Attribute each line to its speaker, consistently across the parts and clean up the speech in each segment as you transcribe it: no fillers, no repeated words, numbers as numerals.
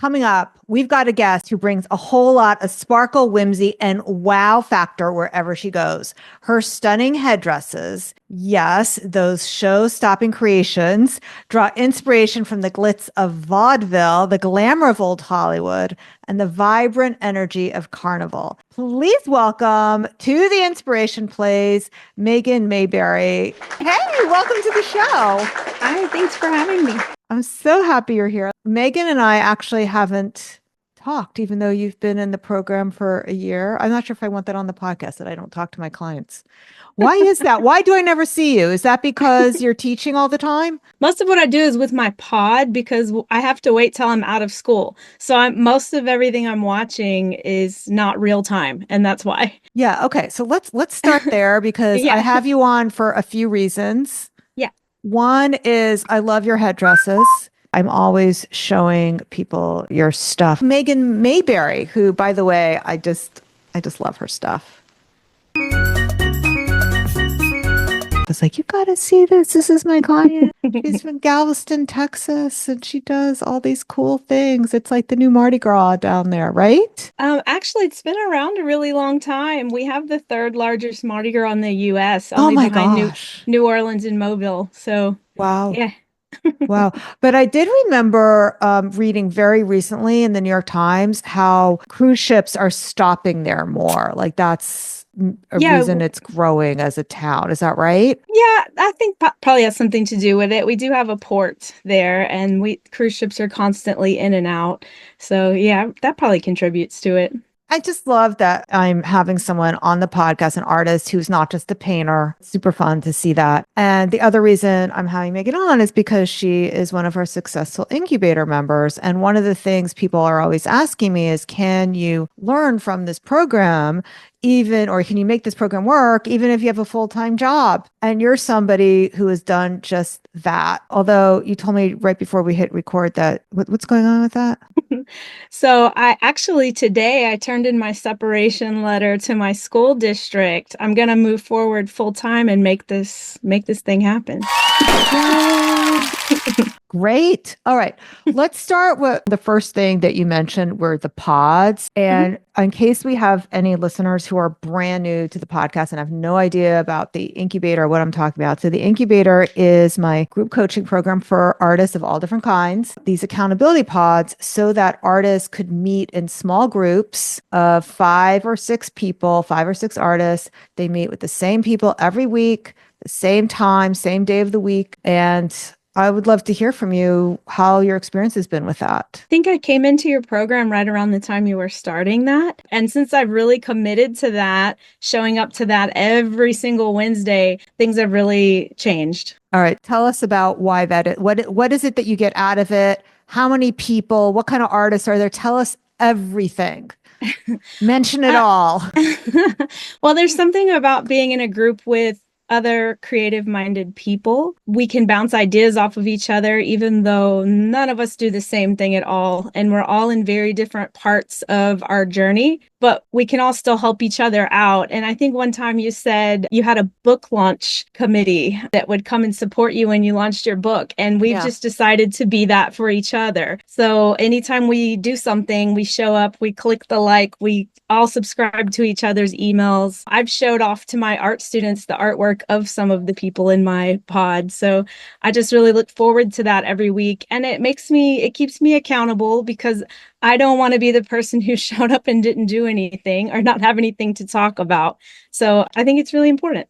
Speaker 1: Coming up, we've got a guest who brings a whole lot of sparkle, whimsy, and wow factor wherever she goes. Her stunning headdresses, yes, those show-stopping creations, draw inspiration from the glitz of vaudeville, the glamour of old Hollywood, and the vibrant energy of carnival. Please welcome to the Inspiration Plays, Megan Maberry. Hey, welcome to the show.
Speaker 2: Hi, thanks for having me.
Speaker 1: I'm so happy you're here. Megan and I actually haven't talked, even though you've been in the program for a year. I'm not sure if I want that on the podcast, that I don't talk to my clients. Why is that? Why do I never see you? Is that because you're teaching all the time?
Speaker 2: Most of what I do is with my pod because I have to wait till I'm out of school. So most of everything I'm watching is not real time, and that's why.
Speaker 1: Yeah. Okay. So let's start there because
Speaker 2: Yeah.
Speaker 1: I have you on for a few reasons.
Speaker 2: Yeah.
Speaker 1: One is I love your headdresses. I'm always showing people your stuff. Megan Maberry, who, by the way, I just love her stuff. I was like, you got to see this. This is my client. She's from Galveston, Texas, and she does all these cool things. It's like the new Mardi Gras down there, right?
Speaker 2: Actually, it's been around a really long time. We have the third largest Mardi Gras in the U.S.,
Speaker 1: Oh
Speaker 2: only
Speaker 1: my
Speaker 2: behind
Speaker 1: gosh.
Speaker 2: New Orleans and Mobile. So,
Speaker 1: Wow.
Speaker 2: yeah.
Speaker 1: Wow. But I did remember reading very recently in the New York Times how cruise ships are stopping there more. Like that's a reason it's growing as a town. Is that right?
Speaker 2: Yeah, I think probably has something to do with it. We do have a port there, and cruise ships are constantly in and out. So yeah, that probably contributes to it.
Speaker 1: I just love that I'm having someone on the podcast, an artist who's not just a painter. Super fun to see that. And the other reason I'm having Megan on is because she is one of our successful incubator members. And one of the things people are always asking me is, can you learn from this program? Or can you make this program work even if you have a full-time job? And you're somebody who has done just that. Although you told me right before we hit record that, what's going on with that?
Speaker 2: So today I turned in my separation letter to my school district. I'm going to move forward full time and make this thing happen.
Speaker 1: Great. All right. Let's start with the first thing that you mentioned were the pods. And in case we have any listeners who are brand new to the podcast and have no idea about the incubator, what I'm talking about. So the incubator is my group coaching program for artists of all different kinds. These accountability pods so that artists could meet in small groups of 5 or 6 people, 5 or 6 artists. They meet with the same people every week, the same time, same day of the week. And I would love to hear from you how your experience has been with that.
Speaker 2: I think I came into your program right around the time you were starting that. And since I've really committed to that, showing up to that every single Wednesday, things have really changed.
Speaker 1: All right. Tell us about why that is. What is it that you get out of it? How many people? What kind of artists are there? Tell us everything. Mention it all.
Speaker 2: Well, there's something about being in a group with other creative-minded people. We can bounce ideas off of each other, even though none of us do the same thing at all. And we're all in very different parts of our journey, but we can all still help each other out. And I think one time you said you had a book launch committee that would come and support you when you launched your book. And we've just decided to be that for each other. So anytime we do something, we show up, we click the like, we all subscribe to each other's emails. I've showed off to my art students the artwork of some of the people in my pod. So I just really look forward to that every week. And it keeps me accountable because I don't want to be the person who showed up and didn't do anything or not have anything to talk about. So I think it's really important.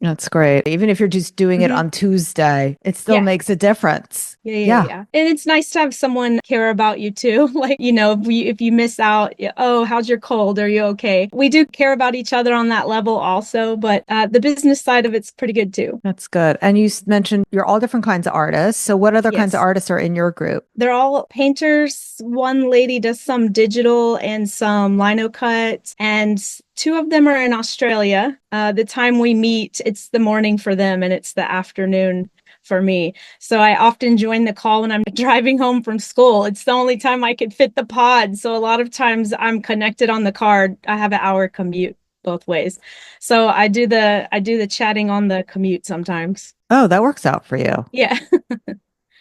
Speaker 1: That's great. Even if you're just doing it on Tuesday, it still makes a difference.
Speaker 2: Yeah. And it's nice to have someone care about you too. Like, if you miss out, oh, how's your cold? Are you okay? We do care about each other on that level also, but the business side of it's pretty good too.
Speaker 1: That's good. And you mentioned you're all different kinds of artists. So what other kinds of artists are in your group?
Speaker 2: They're all painters. One lady does some digital and some lino cut, and 2 of them are in Australia. The time we meet, it's the morning for them and it's the afternoon for me. So I often join the call when I'm driving home from school. It's the only time I could fit the pod. So a lot of times I'm connected on the car. I have an hour commute both ways. So I do the chatting on the commute sometimes.
Speaker 1: Oh, that works out for you.
Speaker 2: Yeah.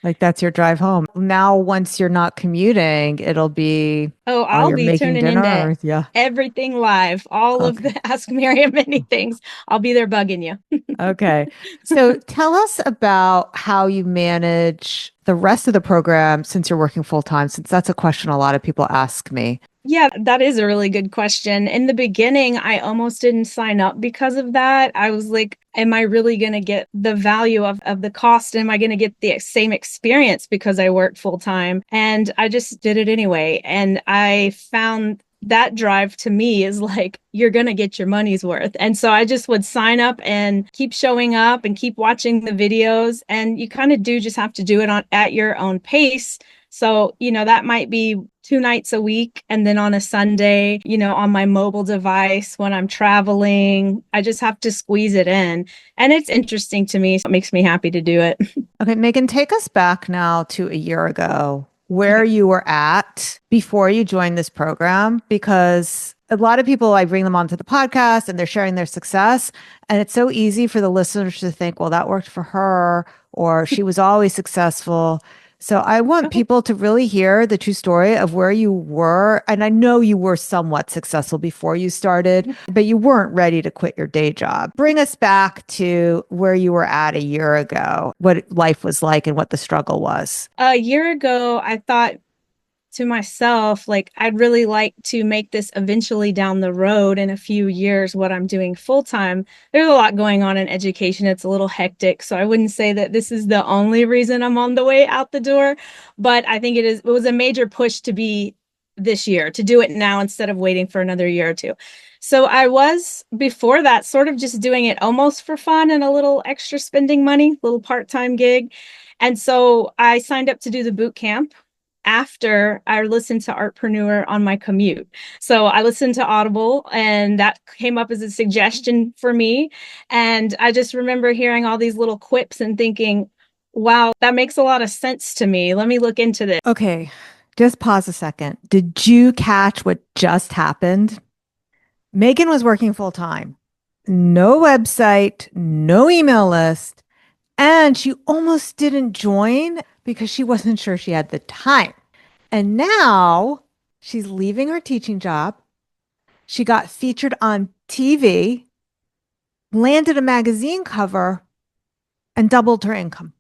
Speaker 1: Like that's your drive home. Now, once you're not commuting, it'll be,
Speaker 2: Oh,
Speaker 1: oh,
Speaker 2: I'll
Speaker 1: you're
Speaker 2: be
Speaker 1: making
Speaker 2: tuning
Speaker 1: dinner
Speaker 2: into
Speaker 1: or yeah.
Speaker 2: everything live, all of
Speaker 1: Okay.
Speaker 2: the Ask Miriam anythings. I'll be there bugging you.
Speaker 1: Okay. So tell us about how you manage the rest of the program since you're working full time, since that's a question a lot of people ask me.
Speaker 2: Yeah, that is a really good question. In the beginning, I almost didn't sign up because of that. I was like, am I really going to get the value of the cost? Am I going to get the same experience because I work full time? And I just did it anyway. And I found that drive to me is like, you're going to get your money's worth. And so I just would sign up and keep showing up and keep watching the videos. And you kind of do just have to do it at your own pace. So, that might be 2 nights a week. And then on a Sunday, on my mobile device when I'm traveling, I just have to squeeze it in. And it's interesting to me. So it makes me happy to do it.
Speaker 1: Okay, Megan, take us back now to a year ago, where
Speaker 2: Okay.
Speaker 1: you were at before you joined this program, because a lot of people, I bring them onto the podcast and they're sharing their success. And it's so easy for the listeners to think, well, that worked for her, or she was always successful. So I want
Speaker 2: Oh,
Speaker 1: people to really hear the true story of where you were. And I know you were somewhat successful before you started, but you weren't ready to quit your day job. Bring us back to where you were at a year ago, what life was like and what the struggle was.
Speaker 2: a year ago, I thought to myself, like, I'd really like to make this eventually down the road in a few years what I'm doing full time. There's a lot going on in education. It's a little hectic. So I wouldn't say that this is the only reason I'm on the way out the door, but I think it was a major push to be this year, to do it now instead of waiting for another year or two. So I was before that sort of just doing it almost for fun and a little extra spending money, little part-time gig. And so I signed up to do the boot camp after I listened to Artpreneur on my commute. So I listened to Audible and that came up as a suggestion for me. And I just remember hearing all these little quips and thinking, wow, that makes a lot of sense to me. Let me look into this.
Speaker 1: Okay, just pause a second. Did you catch what just happened? Megan was working full time, no website, no email list, and she almost didn't join because she wasn't sure she had the time. And now she's leaving her teaching job. She got featured on TV, landed a magazine cover, and doubled her income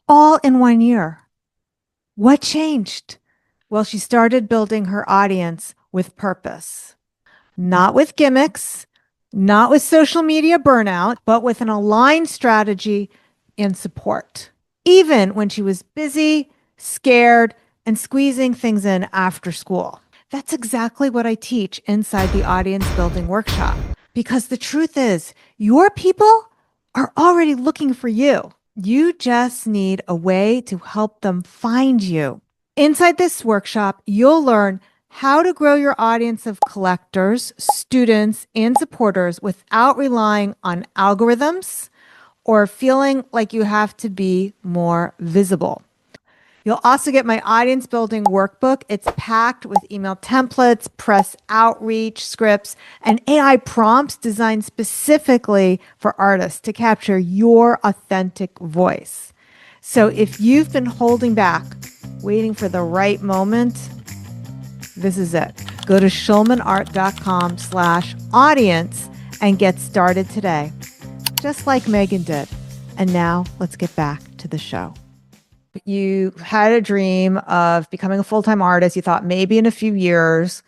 Speaker 1: all in 1 year. What changed? Well, she started building her audience with purpose, not with gimmicks, not with social media burnout, but with an aligned strategy and support. Even when she was busy, scared, and squeezing things in after school. That's exactly what I teach inside the audience building workshop. Because the truth is, your people are already looking for you. You just need a way to help them find you. Inside this workshop, you'll learn how to grow your audience of collectors, students, and supporters without relying on algorithms or feeling like you have to be more visible. You'll also get my audience building workbook. It's packed with email templates, press outreach scripts, and AI prompts designed specifically for artists to capture your authentic voice. So if you've been holding back, waiting for the right moment, this is it. Go to schulmanart.com/audience and get started today, just like Megan did. And now let's get back to the show. You had a dream of becoming a full-time artist. You thought maybe in a few years.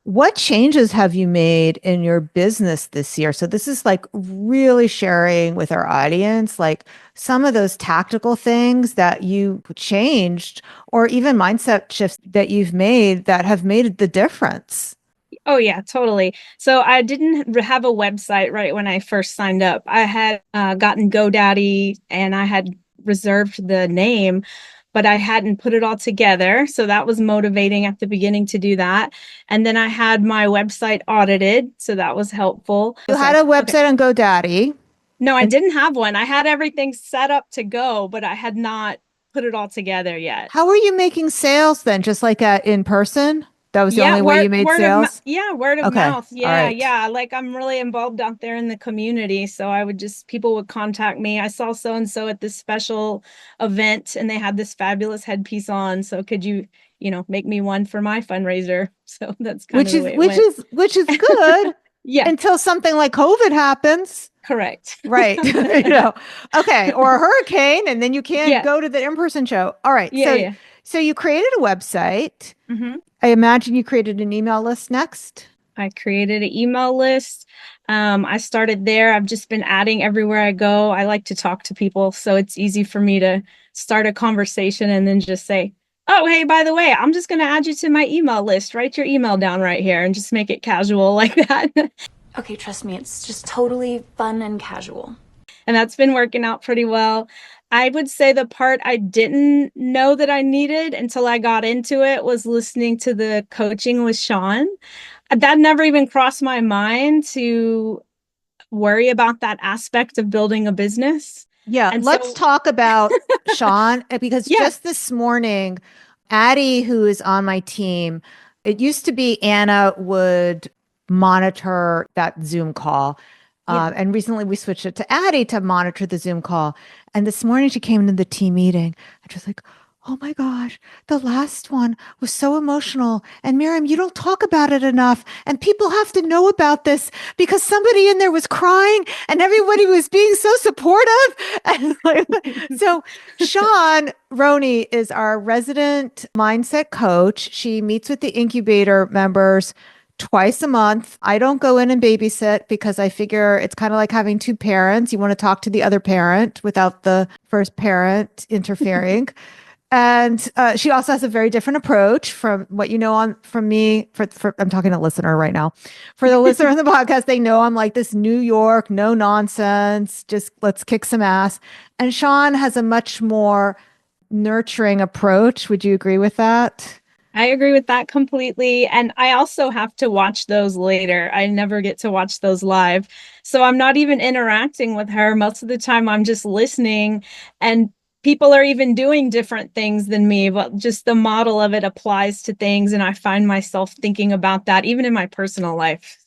Speaker 1: What changes have you made in your business this year? So this is like really sharing with our audience, like some of those tactical things that you changed or even mindset shifts that you've made that have made the difference.
Speaker 2: Oh, yeah, totally. So I didn't have a website right when I first signed up. I had gotten GoDaddy and I had reserved the name, but I hadn't put it all together. So that was motivating at the beginning to do that. And then I had my website audited. So that was helpful.
Speaker 1: You
Speaker 2: Oh,
Speaker 1: had
Speaker 2: sorry.
Speaker 1: a
Speaker 2: Okay.
Speaker 1: website on GoDaddy.
Speaker 2: No, I
Speaker 1: And
Speaker 2: didn't have one. I had everything set up to go, but I had not put it all together yet.
Speaker 1: how are you making sales then? Just like in person? That was the only way you made sales?
Speaker 2: Yeah, word of
Speaker 1: Okay.
Speaker 2: mouth.
Speaker 1: All
Speaker 2: Yeah,
Speaker 1: right.
Speaker 2: yeah. Like I'm really involved out there in the community. So I would just, people would contact me. I saw so and so at this special event and they had this fabulous headpiece on. So could you, make me one for my fundraiser? So that's kind
Speaker 1: Which
Speaker 2: of the
Speaker 1: is
Speaker 2: way it went.
Speaker 1: good
Speaker 2: Yeah,
Speaker 1: until something like COVID happens.
Speaker 2: correct.
Speaker 1: Right. Okay. Or a hurricane, and then you can't
Speaker 2: Yeah,
Speaker 1: go to the in-person show. All right.
Speaker 2: yeah, yeah.
Speaker 1: So you created a website.
Speaker 2: hmm
Speaker 1: I imagine you created an email list next.
Speaker 2: I created an email list. I started there. I've just been adding everywhere I go. I like to talk to people, so it's easy for me to start a conversation and then just say, "Oh, hey, by the way, I'm just going to add you to my email list. Write your email down right here," and just make it casual like that.
Speaker 3: Okay, trust me, it's just totally fun and casual.
Speaker 2: And that's been working out pretty well. I would say the part I didn't know that I needed until I got into it was listening to the coaching with Sean. That never even crossed my mind to worry about that aspect of building a business.
Speaker 1: Yeah,
Speaker 2: And
Speaker 1: let's
Speaker 2: so,
Speaker 1: talk about Sean because
Speaker 2: yeah,
Speaker 1: just this morning, Addie, who is on my team, it used to be Anna would monitor that Zoom call.
Speaker 2: yeah.
Speaker 1: And recently we switched it to Addie to monitor the Zoom call. And this morning she came into the team meeting and she was like, oh my gosh, the last one was so emotional. And Miriam, you don't talk about it enough. And people have to know about this because somebody in there was crying and everybody was being so supportive. And so Sean Roney is our resident mindset coach. She meets with the incubator members twice a month. I don't go in and babysit because I figure it's kind of like having two parents. You want to talk to the other parent without the first parent interfering. And she also has a very different approach from what you know on from me. I'm talking to a listener right now. For the listener in the podcast, they know I'm like this New York, no nonsense, just let's kick some ass. And Sean has a much more nurturing approach. Would you agree with that?
Speaker 2: I agree with that completely. And I also have to watch those later. I never get to watch those live. So I'm not even interacting with her. Most of the time, I'm just listening. And people are even doing different things than me, but just the model of it applies to things. And I find myself thinking about that even in my personal life.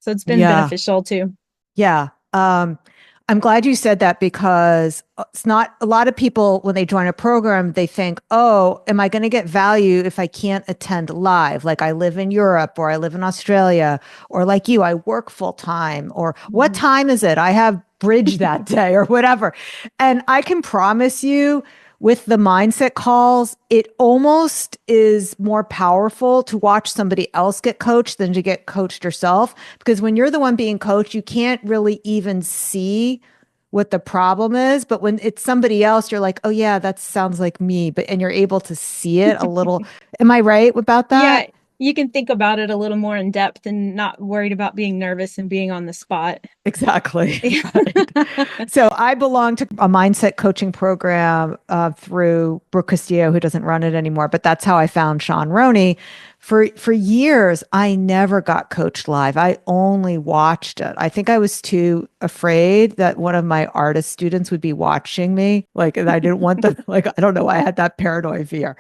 Speaker 2: So it's been
Speaker 1: Yeah.
Speaker 2: beneficial too.
Speaker 1: Yeah. I'm glad you said that because it's not a lot of people when they join a program, they think, oh, am I going to get value if I can't attend live? Like I live in Europe or I live in Australia or like you, I work full time or what time is it? I have bridge that day or whatever. And I can promise you with the mindset calls, it almost is more powerful to watch somebody else get coached than to get coached yourself. Because when you're the one being coached, you can't really even see what the problem is. But when it's somebody else, you're like, oh, yeah, that sounds like me. And you're able to see it a little. Am I right about that?
Speaker 2: Yeah, you can think about it a little more in depth and not worried about being nervous and being on the spot.
Speaker 1: Exactly. Right. So I belong to a mindset coaching program through Brooke Castillo, who doesn't run it anymore. But that's how I found Sean Roney. For years, I never got coached live. I only watched it. I think I was too afraid that one of my artist students would be watching me. Like, and I didn't want them, like, I don't know why I had that paranoid fear.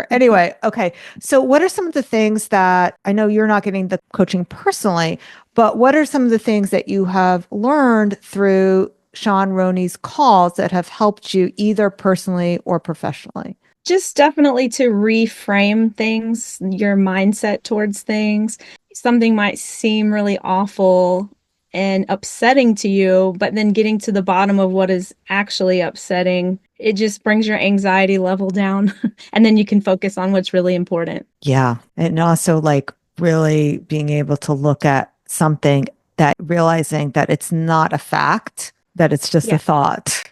Speaker 1: Anyway, okay. So what are some of the things that I know you're not getting the coaching personally, but what are some of the things that you have learned through Sean Roney's calls that have helped you either personally or professionally?
Speaker 2: Just definitely to reframe things, your mindset towards things. Something might seem really awful and upsetting to you, but then getting to the bottom of what is actually upsetting, it just brings your anxiety level down. And then you can focus on what's really important.
Speaker 1: Yeah. And also like really being able to look at something that realizing that it's not a fact, that it's just a thought.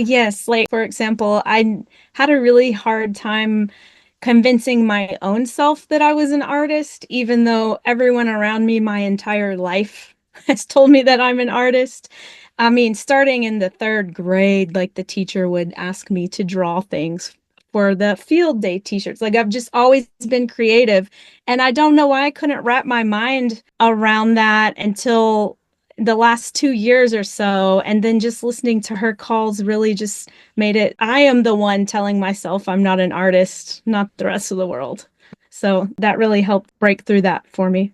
Speaker 2: Yes, like for example, I had a really hard time convincing my own self that I was an artist, even though everyone around me my entire life has told me that I'm an artist. I mean, starting in the third grade, like the teacher would ask me to draw things for the field day t-shirts. Like I've just always been creative. And I don't know why I couldn't wrap my mind around that until the last 2 years or so. And then just listening to her calls really just made it, I am the one telling myself I'm not an artist, not the rest of the world. So that really helped break through that for me.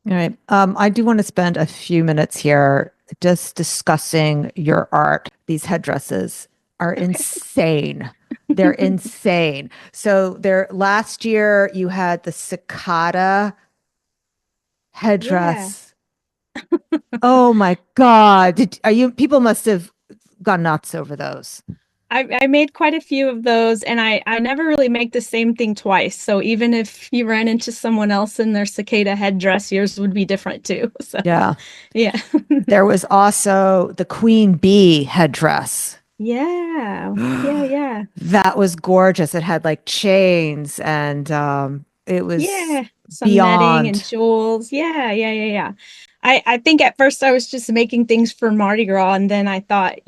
Speaker 1: All right. I do want to spend a few minutes here just discussing your art. These headdresses are insane. They're insane. So there last year you had the cicada
Speaker 2: Yeah.
Speaker 1: headdress. Oh my God. People must have gone nuts over those.
Speaker 2: I made quite a few of those, and I never really make the same thing twice. So even if you ran into someone else in their cicada headdress, yours would be different too. So
Speaker 1: Yeah.
Speaker 2: yeah.
Speaker 1: There was also the queen bee headdress.
Speaker 2: Yeah. Yeah, yeah.
Speaker 1: That was gorgeous. It had like chains and it was
Speaker 2: Yeah. Some netting and
Speaker 1: beyond.
Speaker 2: jewels. Yeah, yeah, yeah, yeah. I think at first I was just making things for Mardi Gras, and then I thought,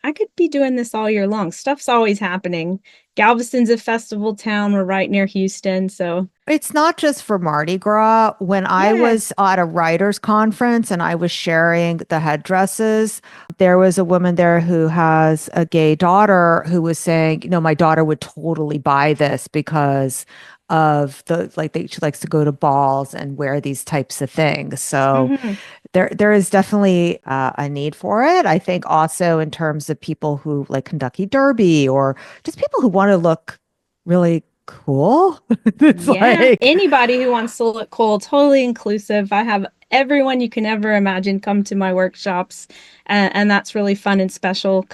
Speaker 2: I could be doing this all year long. Stuff's always happening. Galveston's a festival town. We're right near Houston, so
Speaker 1: It's not just for Mardi Gras. When I
Speaker 2: yeah.
Speaker 1: was at a writers conference and I was sharing the headdresses, there was a woman there who has a gay daughter who was saying, my daughter would totally buy this because of she likes to go to balls and wear these types of things. So
Speaker 2: Mhm.
Speaker 1: there is definitely a need for it. I think also in terms of people who like Kentucky Derby or just people who want to look really cool. It's
Speaker 2: Yeah,
Speaker 1: like,
Speaker 2: anybody who wants to look cool, totally inclusive. I have everyone you can ever imagine come to my workshops, and that's really fun and special.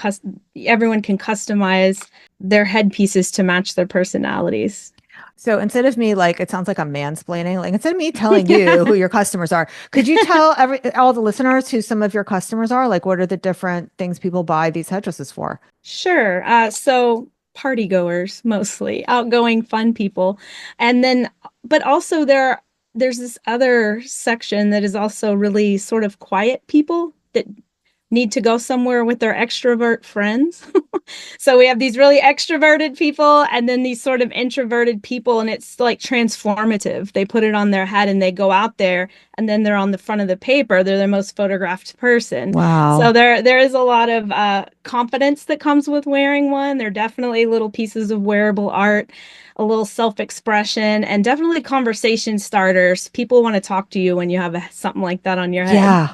Speaker 2: Everyone can customize their headpieces to match their personalities.
Speaker 1: so instead of me, like, it sounds like I'm mansplaining, like instead of me telling you who your customers are, could you tell all the listeners who some of your customers are? Like, what are the different things people buy these headdresses for?
Speaker 2: Sure. So party goers mostly, outgoing, fun people. And then, but also there's this other section that is also really sort of quiet people that need to go somewhere with their extrovert friends. So we have these really extroverted people and then these sort of introverted people, and it's like transformative. They put it on their head and they go out there, and then they're on the front of the paper. They're the most photographed person. So
Speaker 1: Wow.
Speaker 2: there is a lot of confidence that comes with wearing one. They're definitely little pieces of wearable art, a little self-expression, and definitely conversation starters. People want to talk to you when you have something like that on your head.
Speaker 1: Yeah.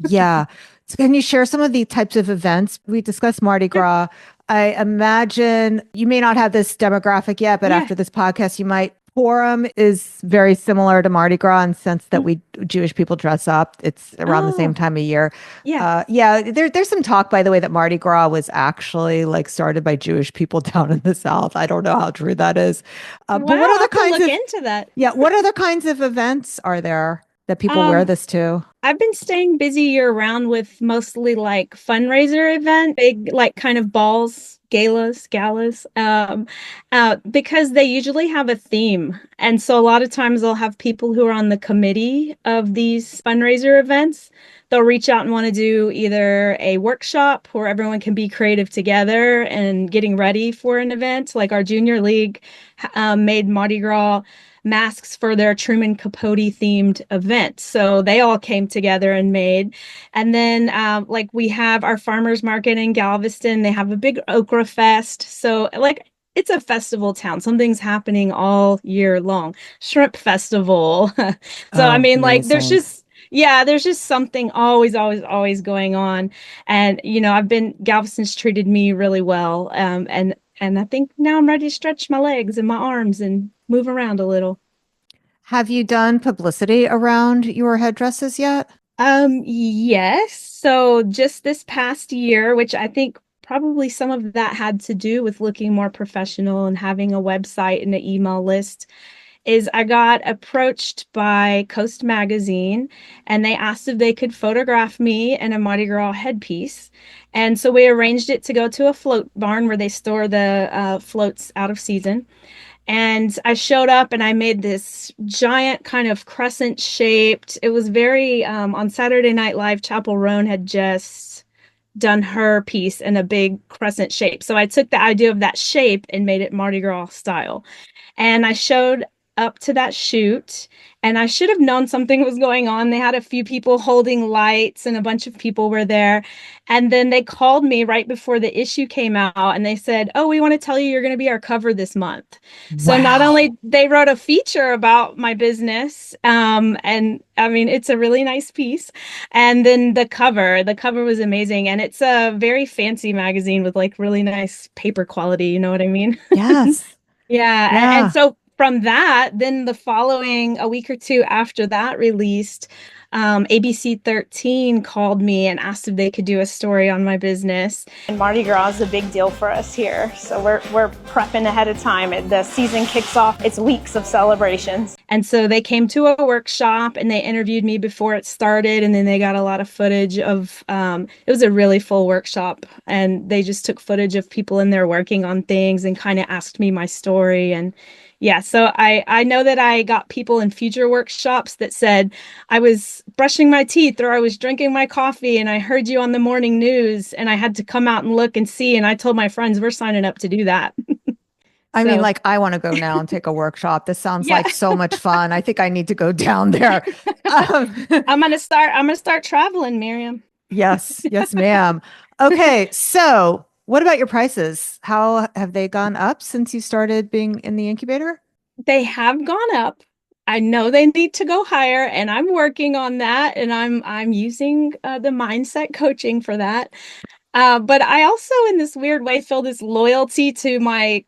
Speaker 1: Yeah. So can you share some of the types of events? We discussed Mardi
Speaker 2: Sure.
Speaker 1: Gras. I imagine you may not have this demographic yet, but
Speaker 2: Yeah.
Speaker 1: after this podcast, you might. Purim is very similar to Mardi Gras in the sense that we Jewish people dress up. It's around the same
Speaker 2: Oh,
Speaker 1: time of year.
Speaker 2: yeah.
Speaker 1: Yeah, there's some talk, by the way, that Mardi Gras was actually like started by Jewish people down in the South. I don't know how true that is. But
Speaker 2: Wow,
Speaker 1: what
Speaker 2: I'll
Speaker 1: other
Speaker 2: have to
Speaker 1: kinds
Speaker 2: look
Speaker 1: of,
Speaker 2: into that.
Speaker 1: yeah, what other kinds of events are there that people wear
Speaker 2: Um,
Speaker 1: this to?
Speaker 2: I've been staying busy year round with mostly like fundraiser event, big like kind of balls, galas, because they usually have a theme. And so a lot of times they'll have people who are on the committee of these fundraiser events. They'll reach out and want to do either a workshop where everyone can be creative together and getting ready for an event. Like our junior league made Mardi Gras masks for their Truman Capote themed event. So they all came together and made. And then, like, we have our farmers market in Galveston. They have a big okra fest. So, like, it's a festival town. Something's happening all year long. Shrimp festival. So, I
Speaker 1: Oh,
Speaker 2: mean, like,
Speaker 1: amazing.
Speaker 2: yeah, there's just something always, always, always going on. And, Galveston's treated me really well. And I think now I'm ready to stretch my legs and my arms and move around a little.
Speaker 1: Have you done publicity around your headdresses yet?
Speaker 2: Yes. So just this past year, which I think probably some of that had to do with looking more professional and having a website and an email list, is I got approached by Coast Magazine and they asked if they could photograph me in a Mardi Gras headpiece. And so we arranged it to go to a float barn where they store the floats out of season. And I showed up and I made this giant kind of crescent shaped. It was very on Saturday Night Live, Chapel Roan had just done her piece in a big crescent shape. So I took the idea of that shape and made it Mardi Gras style. And I showed up to that shoot, and I should have known something was going on. They had a few people holding lights and a bunch of people were there. And then they called me right before the issue came out and they said, "Oh, we want to tell you you're going to be our cover this month." So not
Speaker 1: Wow.
Speaker 2: only they wrote a feature about my business, and I mean, it's a really nice piece. And then the cover was amazing. And it's a very fancy magazine with like really nice paper quality. You know what I mean?
Speaker 1: Yes.
Speaker 2: Yeah. And
Speaker 1: Yeah.
Speaker 2: so from that, then the following, a week or two after that released, ABC 13 called me and asked if they could do a story on my business. And Mardi Gras is a big deal for us here. So we're prepping ahead of time. The season kicks off. It's weeks of celebrations. And so they came to a workshop and they interviewed me before it started. And then they got a lot of footage of, it was a really full workshop. And they just took footage of people in there working on things and kind of asked me my story. And yeah, so I know that I got people in future workshops that said, "I was brushing my teeth or I was drinking my coffee and I heard you on the morning news and I had to come out and look and see." And I told my friends, we're signing up to do that.
Speaker 1: I mean,
Speaker 2: So,
Speaker 1: like, I want to go now and take a workshop. This sounds
Speaker 2: yeah,
Speaker 1: like so much fun. I think I need to go down there. Um,
Speaker 2: I'm gonna start traveling, Miriam.
Speaker 1: yes, yes, ma'am. Okay, so what about your prices? How have they gone up since you started being in the incubator?
Speaker 2: They have gone up. I know they need to go higher, and I'm working on that. And I'm using the mindset coaching for that. But I also, in this weird way, feel this loyalty to my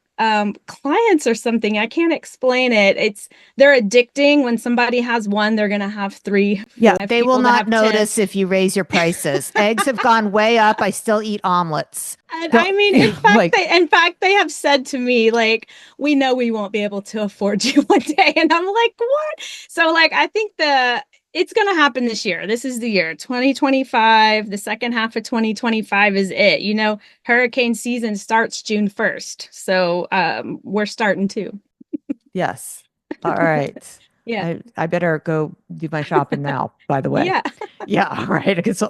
Speaker 2: clients or something. I can't explain it. They're addicting. When somebody has one, they're gonna have three,
Speaker 1: Yeah,
Speaker 2: five
Speaker 1: they will
Speaker 2: people to
Speaker 1: not
Speaker 2: have 10.
Speaker 1: notice if you raise your prices. Eggs have gone way up. I still eat omelets.
Speaker 2: And
Speaker 1: Don't
Speaker 2: I mean,
Speaker 1: like,
Speaker 2: in fact, they have said to me, like, "We know we won't be able to afford you one day." And I'm like, "What?" So like, I think it's going to happen this year. This is the year 2025. The second half of 2025 is it. You know, hurricane season starts June 1st. So we're starting too.
Speaker 1: yes. All right.
Speaker 2: Yeah.
Speaker 1: I better go do my shopping now, by the way.
Speaker 2: Yeah.
Speaker 1: Yeah, all right. Because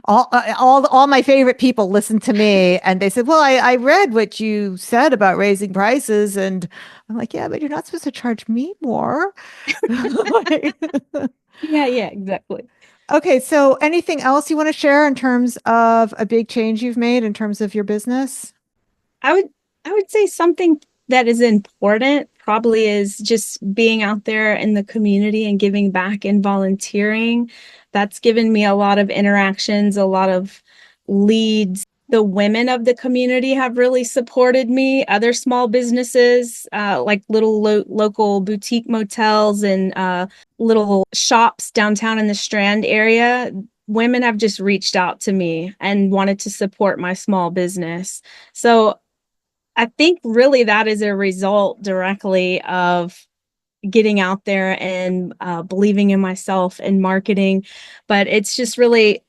Speaker 1: all my favorite people listen to me and they said, "Well, I read what you said about raising prices." And I'm like, "Yeah, but you're not supposed to charge me more." Like,
Speaker 2: Yeah. Yeah. Exactly.
Speaker 1: okay, so anything else you want to share in terms of a big change you've made in terms of your business?
Speaker 2: I would I would say something that is important probably is just being out there in the community and giving back and volunteering. That's given me a lot of interactions, a lot of leads. The women of the community have really supported me. Other small businesses, like little local boutique motels and little shops downtown in the Strand area, women have just reached out to me and wanted to support my small business. So I think really that is a result directly of getting out there and believing in myself and marketing. But it's really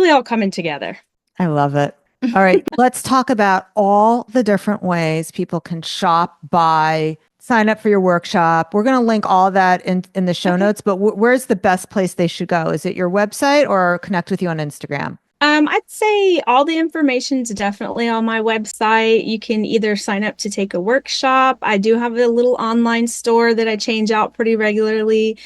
Speaker 2: all coming together.
Speaker 1: I love it. All right, let's talk about all the different ways people can shop, buy, sign up for your workshop. We're going to link all that in the show
Speaker 2: Okay.
Speaker 1: notes, but where's the best place they should go? Is it your website or connect with you on Instagram?
Speaker 2: I'd say all the information's definitely on my website. You can either sign up to take a workshop. I do have a little online store that I change out pretty regularly.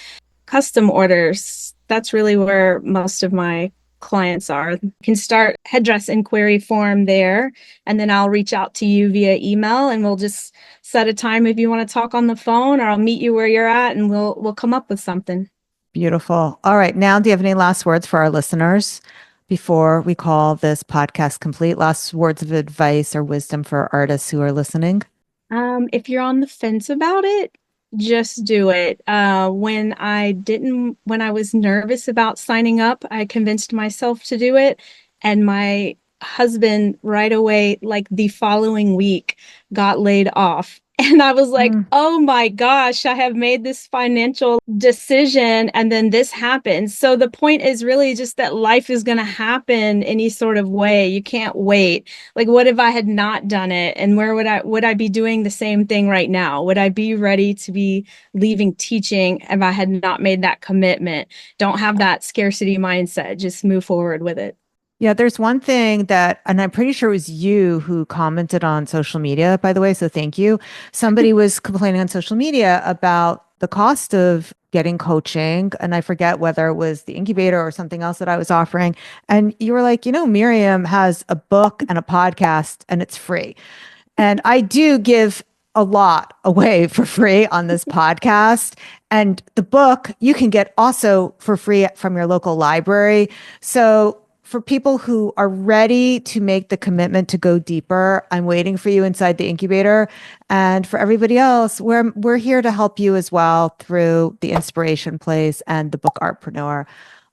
Speaker 2: Custom orders, that's really where most of my clients are. You can start headdress inquiry form there, and then I'll reach out to you via email and we'll just set a time if you want to talk on the phone, or I'll meet you where you're at and we'll come up with something.
Speaker 1: Beautiful. All right, now do you have any last words for our listeners before we call this podcast complete? Last words of advice or wisdom for artists who are listening?
Speaker 2: If you're on the fence about it, just do it. When I was nervous about signing up, I convinced myself to do it. And my husband right away, like the following week, got laid off. And I was like,
Speaker 1: Mm,
Speaker 2: oh my gosh, I have made this financial decision and then this happens. So the point is really just that life is going to happen any sort of way. You can't wait. Like, what if I had not done it? And where would I be doing the same thing right now? Would I be ready to be leaving teaching if I had not made that commitment? Don't have that scarcity mindset. Just move forward with it.
Speaker 1: Yeah, there's one thing that, and I'm pretty sure it was you who commented on social media, by the way, so thank you. Somebody was complaining on social media about the cost of getting coaching, and I forget whether it was the incubator or something else that I was offering. And you were like, Miriam has a book and a podcast, and it's free. And I do give a lot away for free on this podcast. And the book you can get also for free from your local library. So for people who are ready to make the commitment to go deeper, I'm waiting for you inside the incubator. And for everybody else, we're here to help you as well through the Inspiration Place and the book Artpreneur.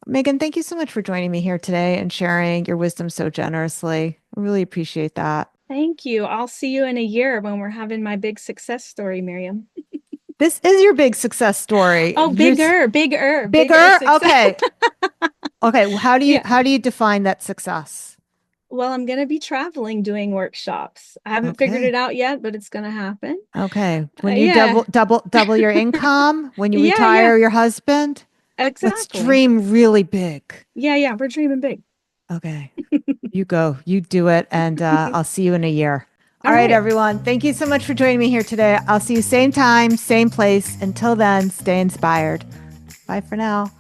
Speaker 1: Megan, thank you so much for joining me here today and sharing your wisdom so generously. I really appreciate that.
Speaker 2: Thank you. I'll see you in a year when we're having my big success story, Miriam.
Speaker 1: This is your big success story.
Speaker 2: Oh, bigger.
Speaker 1: Okay. Okay. How do you define that success?
Speaker 2: Well, I'm going to be traveling doing workshops. I haven't figured it out yet, but it's going to happen.
Speaker 1: Okay. When you double your income, when you retire your husband.
Speaker 2: Exactly.
Speaker 1: Let's dream really big.
Speaker 2: Yeah. We're dreaming big.
Speaker 1: Okay. You go, you do it. And I'll see you in a year. All right, everyone. Thank you so much for joining me here today. I'll see you same time, same place. Until then, stay inspired. Bye for now.